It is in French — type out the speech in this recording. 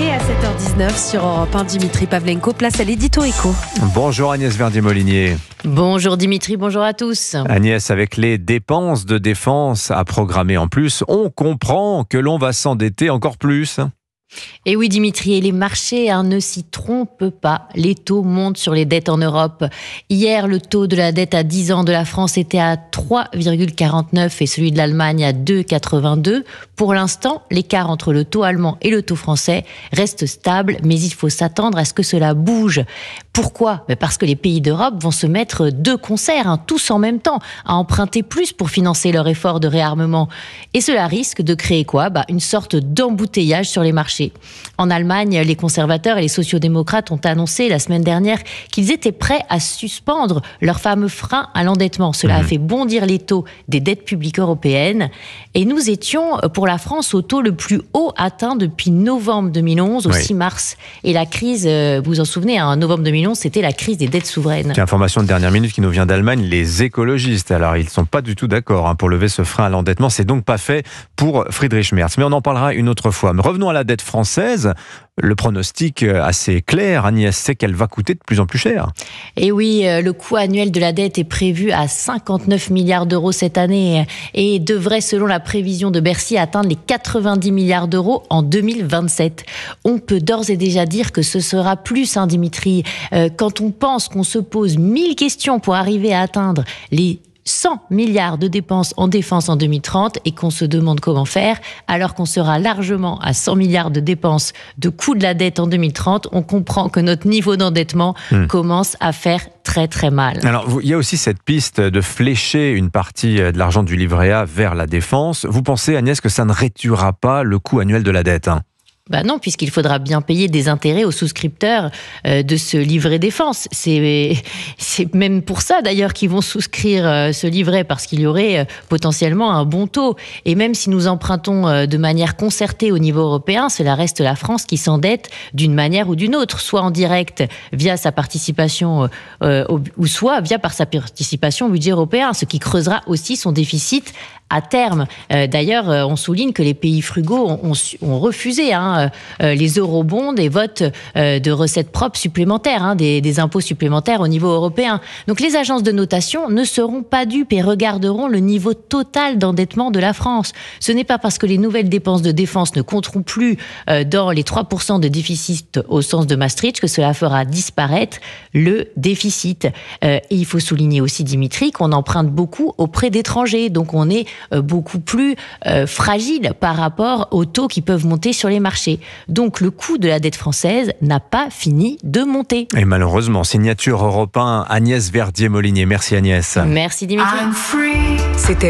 Et à 7h19 sur Europe 1, Dimitri Pavlenko, place à l'édito Éco. Bonjour Agnès Verdier-Molinier. Bonjour Dimitri, bonjour à tous. Agnès, avec les dépenses de défense à programmer en plus, on comprend que l'on va s'endetter encore plus. Et oui Dimitri, et les marchés ne s'y trompent pas. Les taux montent sur les dettes en Europe. Hier, le taux de la dette à 10 ans de la France était à 3,49 et celui de l'Allemagne à 2,82. Pour l'instant, l'écart entre le taux allemand et le taux français reste stable, mais il faut s'attendre à ce que cela bouge. Pourquoi ? Parce que les pays d'Europe vont se mettre de concert, tous en même temps, à emprunter plus pour financer leur effort de réarmement. Et cela risque de créer quoi ? Une sorte d'embouteillage sur les marchés. En Allemagne, les conservateurs et les sociodémocrates ont annoncé la semaine dernière qu'ils étaient prêts à suspendre leur fameux frein à l'endettement. Cela a fait bondir les taux des dettes publiques européennes. Et nous étions, pour la France, au taux le plus haut atteint depuis novembre 2011 au 6 mars. Et la crise, vous vous en souvenez, en novembre 2011, c'était la crise des dettes souveraines. Information de dernière minute qui nous vient d'Allemagne, les écologistes. Alors, ils ne sont pas du tout d'accord pour lever ce frein à l'endettement. C'est donc pas fait pour Friedrich Merz. Mais on en parlera une autre fois. Mais revenons à la dette française. Le pronostic assez clair, Agnès, c'est qu'elle va coûter de plus en plus cher. Et oui, le coût annuel de la dette est prévu à 59 milliards d'euros cette année et devrait, selon la prévision de Bercy, atteindre les 90 milliards d'euros en 2027. On peut d'ores et déjà dire que ce sera plus, Dimitri. Quand on pense qu'on se pose 1000 questions pour arriver à atteindre les 100 milliards de dépenses en défense en 2030 et qu'on se demande comment faire, alors qu'on sera largement à 100 milliards de dépenses de coût de la dette en 2030, on comprend que notre niveau d'endettement commence à faire très très mal. Alors, il y a aussi cette piste de flécher une partie de l'argent du livret A vers la défense. Vous pensez, Agnès, que ça ne réduira pas le coût annuel de la dette ? Non, puisqu'il faudra bien payer des intérêts aux souscripteurs de ce livret défense. C'est même pour ça d'ailleurs qu'ils vont souscrire ce livret, parce qu'il y aurait potentiellement un bon taux. Et même si nous empruntons de manière concertée au niveau européen, cela reste la France qui s'endette d'une manière ou d'une autre, soit en direct via sa participation ou soit par sa participation au budget européen, ce qui creusera aussi son déficit à terme. D'ailleurs, on souligne que les pays frugaux ont refusé les eurobonds et votent de recettes propres supplémentaires, des impôts supplémentaires au niveau européen. Donc les agences de notation ne seront pas dupes et regarderont le niveau total d'endettement de la France. Ce n'est pas parce que les nouvelles dépenses de défense ne compteront plus dans les 3% de déficit au sens de Maastricht que cela fera disparaître le déficit. Et il faut souligner aussi, Dimitri, qu'on emprunte beaucoup auprès d'étrangers. Donc on est beaucoup plus fragile par rapport aux taux qui peuvent monter sur les marchés. Donc le coût de la dette française n'a pas fini de monter. Et malheureusement, signature Europe 1, Agnès Verdier-Molinier. Merci Agnès. Merci Dimitri. C'était